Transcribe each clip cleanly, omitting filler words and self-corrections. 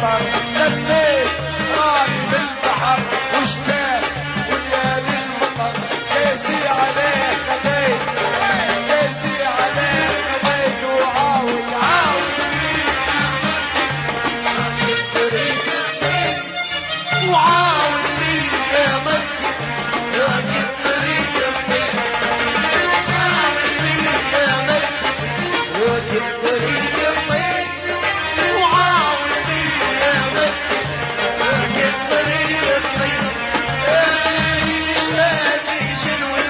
المطر لفيت راني بالبحر واشتاق وليالي المطر كيسي عليه خليت كيسي عليه خليت وعاود عاود وعاود لي يا مركبي راكب طريق الطيب وعاود لي يا مركبي راكب طريق الطيب وعاود لي يا مركبي راكب طريق الطيب ماليش هادي جلوة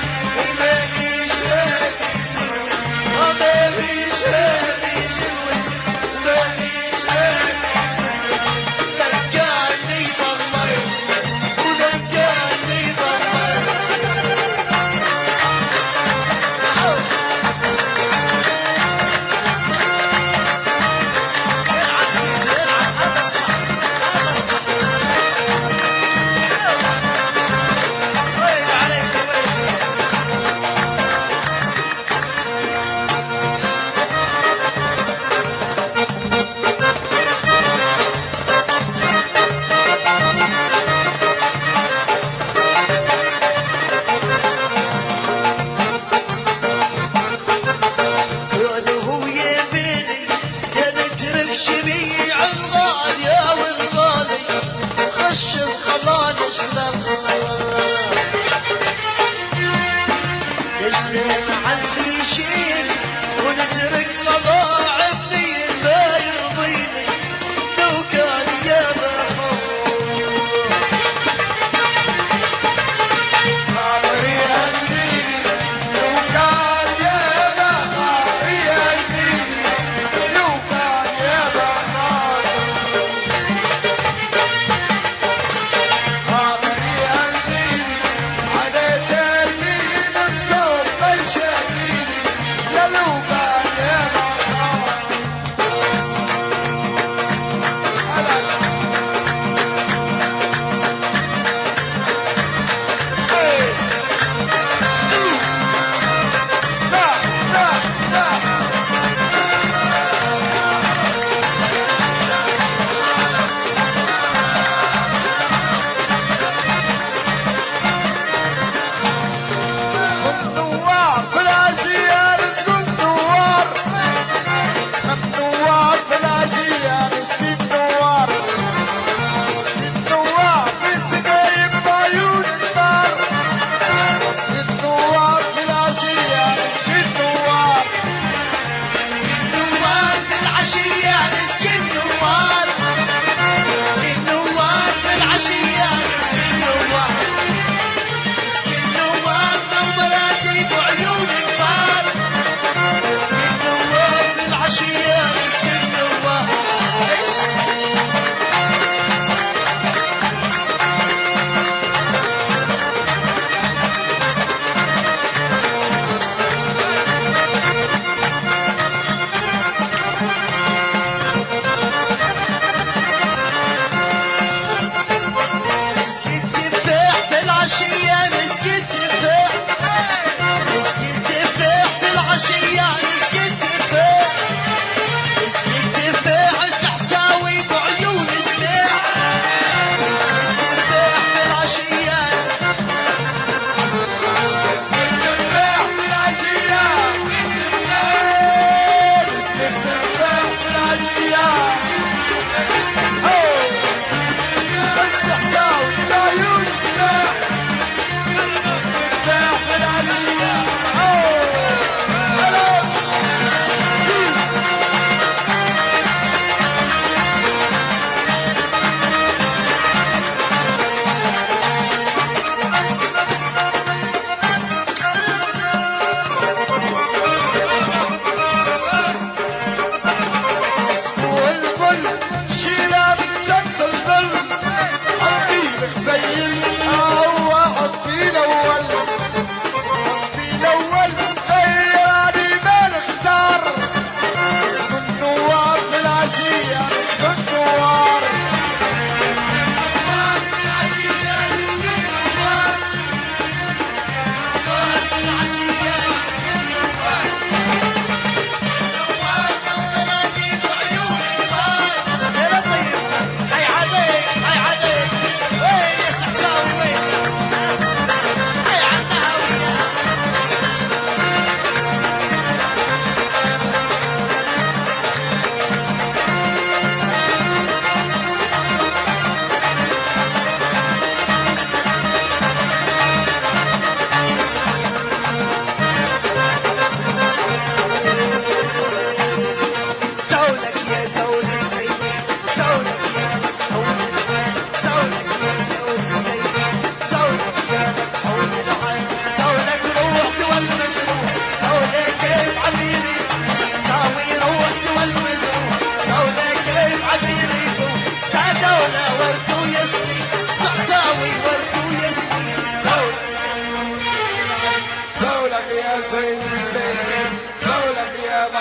ماليش هادي جلوة ماليش هادي جلوة ماليش هادي جلوة رجعني والله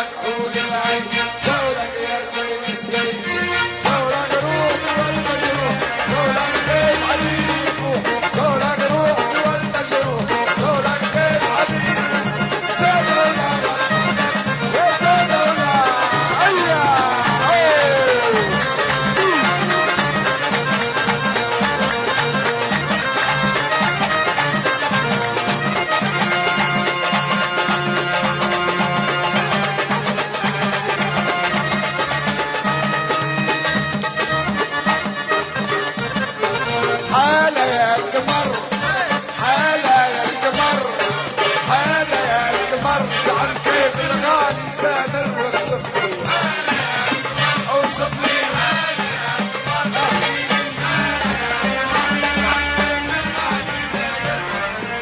مكحول العين زولك يا سيد السيد زولك روح والمجروح زولك كيف حبيبي يفوح زولك روح والمجروح زولك كيف حبيبي زولك يا زولك هيا حالة يا القمر حالة يا القمر حالة يا القمر زعل كيف الغالي سامر وصفني اوصفني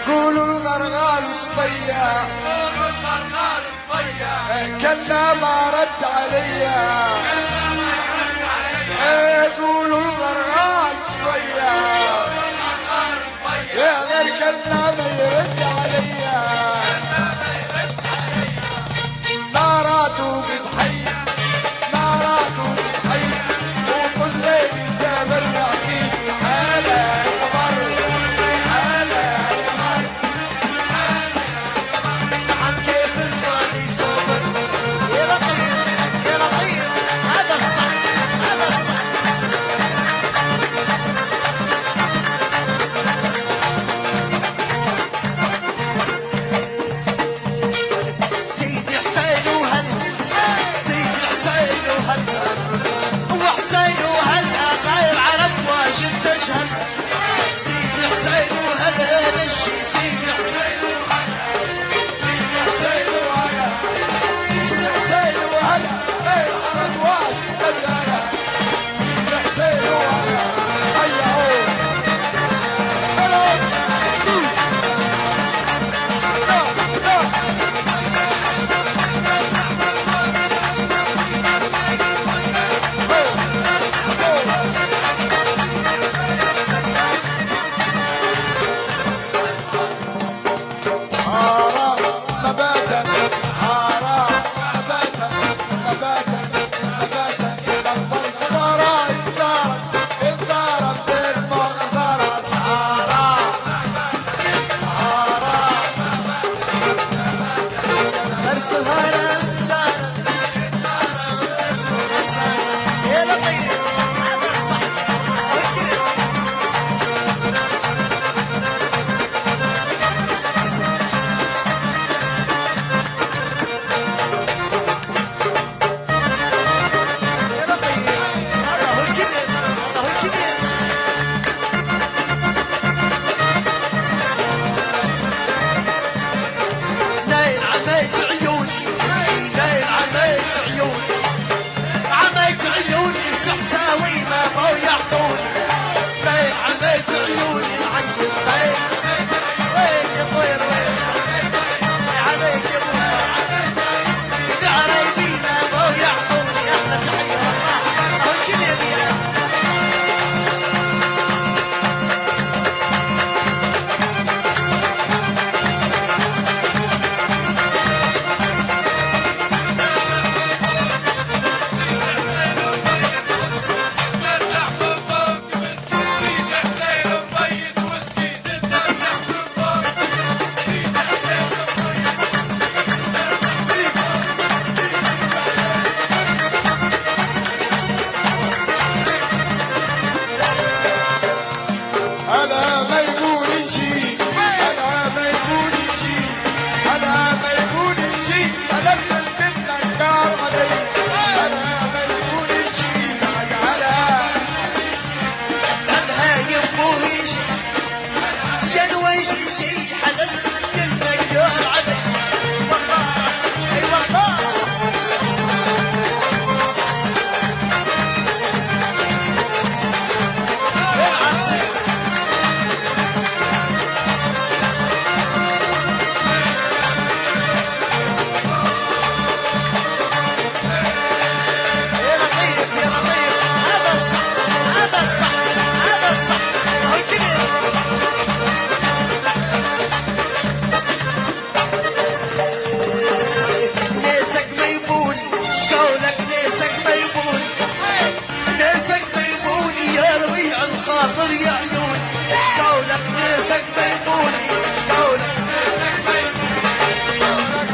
قولوا الغرغال صبيا كنا ما رد عليا قولوا الغرغال صبيا يا غير كنا ما يرد عليا ناراته بتحي ناراته بتحي وكل ليل سامر اكيد حالة يا قمر حالة يا قمر عن كيف الغالي صابر يا لطيف يا لطيف هذا الصح هذا الصح سيدي حسين وهلا سيدي حسين وهلا وحسين وهلا غير عرب واجد تجهل سيدي حسين وهلا نجي سيدي حسين سيدي حسين وهلا سيدي حسين وهلا غير عرب واجد تجهل سيدي حسين وهلا هيا هو هلا حارة مباتا حارة مباتا مباتا مباتا نظر سمارة الدارة الدارة بالمغزرة سهارة سهارة سهارة يا لطيف هذا الصح يا لطيف هذا هو الكذب هذا هو الكذب نايل عميت عيوني نايل عميت عيوني عميت عيوني السحساوي ما بو يعطوني نايل عميت عيوني العين وين وين يا طير وين يا عليك يا ابو بعريبي ما بو يعطوني احلى تحيه والله هو الكذب يا خاطر يا عيوني شلونك ناسك ميموني شلونك ناسك ميمون شلونك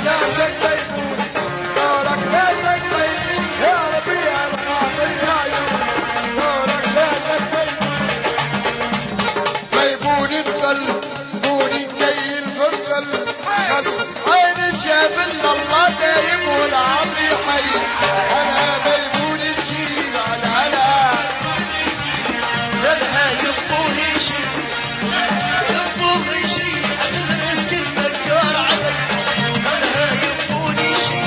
ناسك ميمون يا ربيع الخاطر يا عيوني شلونك ناسك ميمون ميمون الظل موني جاي الفضل خصم عين الجبل الله دايم والعمري حي انا ميمون الجيل على هلا لها يبوه شي يبوه شي الرزق المكار علي لها يبوه شي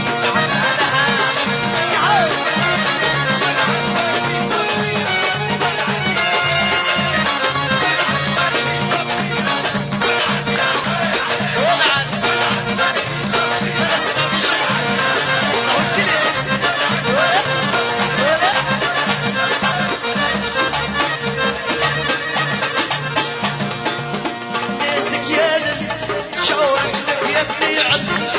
شعورك لفيتني عنا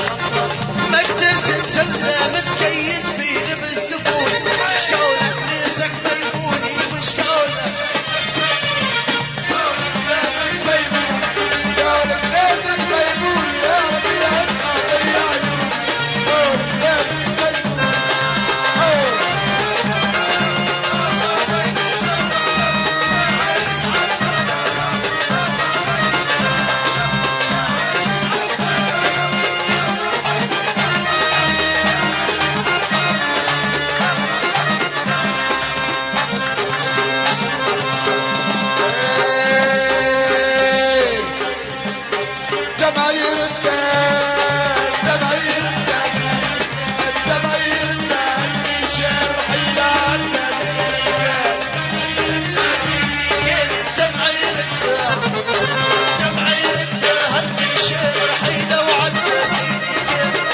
ما قدرت اتلا متكيد فيني بالسفون شكونك ناسك ميموني وشكونك ناسك ميمون شلونك ناسك ميمون يا ربيع الخاطر يا عيوني شلونك ناسك جماهير الدار جماهير الناس جماهير الدار اللي شرحي للناس كان التمعير الدهر تمعير الدهر اللي شرحي لو عدى سيدي كان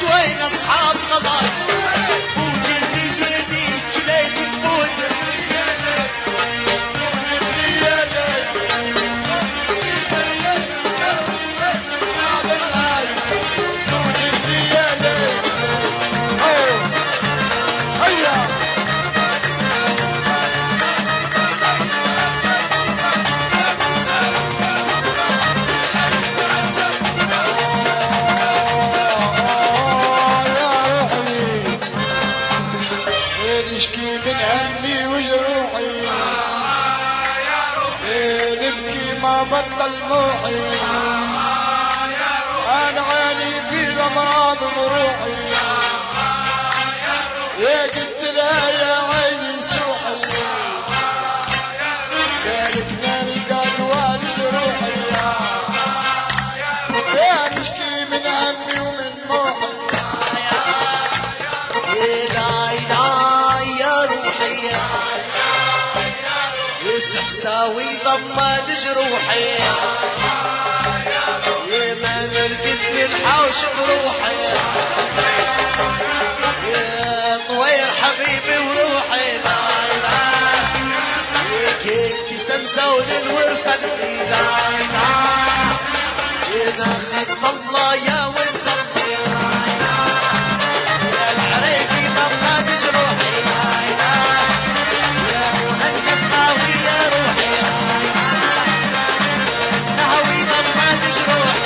وين اصحاب غضاي فوج اللي يديك كليتك فوج نشكي من همي وجروحي نبكي ما بطل موحي انا عاني في الامراض وروحي يا قلت لها يا عيني سوحي بالك نلقى دواء لجروحي يا نشكي من همي ومن موحي سحساوي ضماد جروحي يا ما نرقد في الحوش بروحي يا طوير حبيبي وروحي لا لا يا كيك سمسون الورفة اللي لا لا يا ناخد صلى يا ونصلي لا لا يا العريقي ضماد جروحي لا لا يا مهند خاوي يا روحي نهوي ضماد جروحي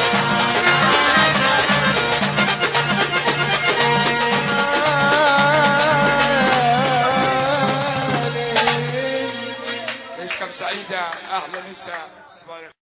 عيشكم سعيدة أهلا وسهلا.